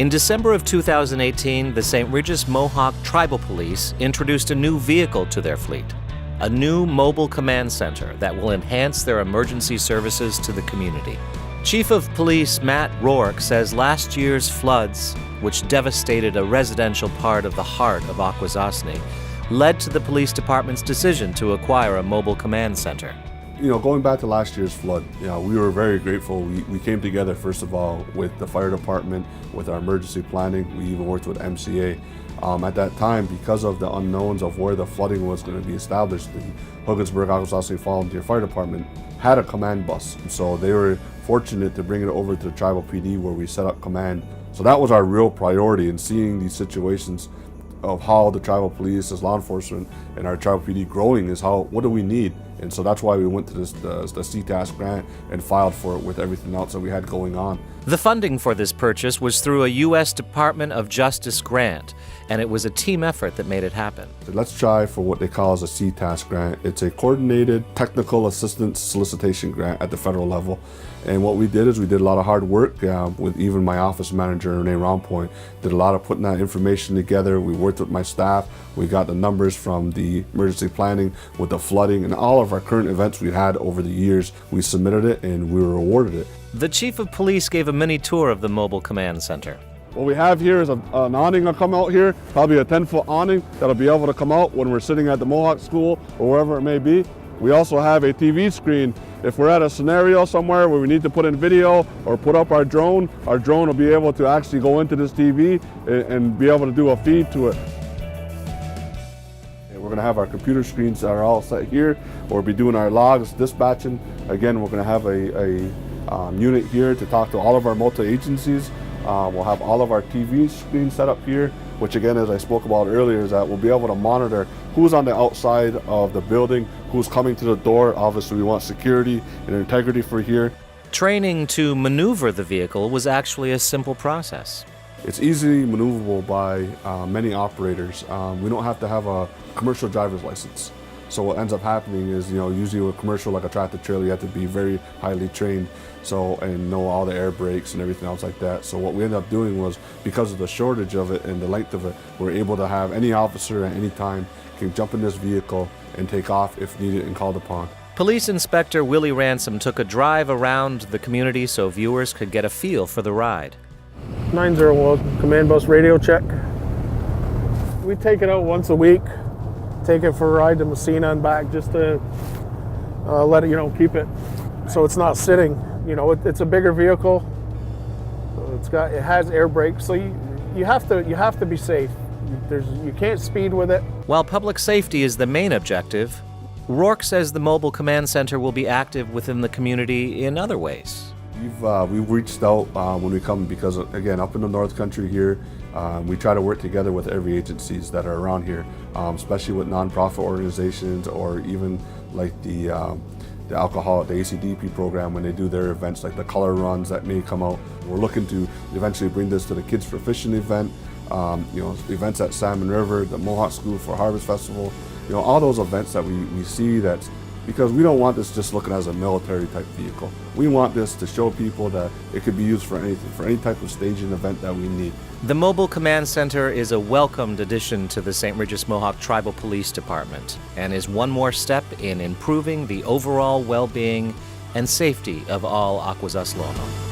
In December of 2018, the St. Regis Mohawk Tribal Police introduced a new vehicle to their fleet, a new mobile command center that will enhance their emergency services to the community. Chief of Police Matt Rourke says last year's floods, which devastated a residential part of the heart of Onkwarihwashon'a, led to the police department's decision to acquire a mobile command center. Going back to last year's flood, we were very grateful. We came together, first of all, with the fire department, with our emergency planning. We even worked with MCA. At that time, because of the unknowns of where the flooding was going to be established, the Onkwarihwashon'a Volunteer Fire Department had a command bus. So they were fortunate to bring it over to the Tribal PD where we set up command. So that was our real priority in seeing these situations of how the tribal police as law enforcement and our tribal PD growing is what do we need? And so that's why we went to the CTAS grant and filed for it with everything else that we had going on. The funding for this purchase was through a U.S. Department of Justice grant, and it was a team effort that made it happen. Let's try for what they call as a CTAS grant. It's a coordinated technical assistance solicitation grant at the federal level. And what we did is we did a lot of hard work with even my office manager, Renee Rompoint, did a lot of putting that information together. We worked with my staff. We got the numbers from the emergency planning with the flooding and all of our current events we had over the years. We submitted it and we were awarded it. The Chief of Police gave a mini tour of the mobile command center. What we have here is an awning that'll come out here, probably a 10-foot awning that'll be able to come out when we're sitting at the Mohawk School or wherever it may be. We also have a TV screen. If we're at a scenario somewhere where we need to put in video or put up our drone will be able to actually go into this TV and be able to do a feed to it. We're going to have our computer screens that are all set here. We'll be doing our logs, dispatching. Again, we're going to have a unit here to talk to all of our multi-agencies. We'll have all of our TV screens set up here, which again, as I spoke about earlier, is that we'll be able to monitor who's on the outside of the building, who's coming to the door. Obviously, we want security and integrity for here. Training to maneuver the vehicle was actually a simple process. It's easily maneuverable by many operators. We don't have to have a commercial driver's license. So what ends up happening is, usually with commercial like a tractor trailer, you have to be very highly trained and know all the air brakes and everything else like that. So what we ended up doing was, because of the shortage of it and the length of it, we're able to have any officer at any time can jump in this vehicle and take off if needed and called upon. Police Inspector Willie Ransom took a drive around the community so viewers could get a feel for the ride. 901 command bus radio check. We take it out once a week. Take it for a ride to Messina and back just to let it, keep it so it's not sitting. It's a bigger vehicle. It has air brakes, so you have to be safe. You can't speed with it. While public safety is the main objective, Rourke says the mobile command center will be active within the community in other ways. We've reached out when we come because, again, up in the North Country here, we try to work together with every agencies that are around here, especially with nonprofit organizations or even like the ACDP program when they do their events, like the color runs that may come out. We're looking to eventually bring this to the Kids for Fishing event, events at Salmon River, the Mohawk School for Harvest Festival, all those events that we see that's, because we don't want this just looking as a military type vehicle. We want this to show people that it could be used for anything, for any type of staging event that we need. The Mobile Command Center is a welcomed addition to the St. Regis Mohawk Tribal Police Department and is one more step in improving the overall well-being and safety of all Onkwarihwashon'a.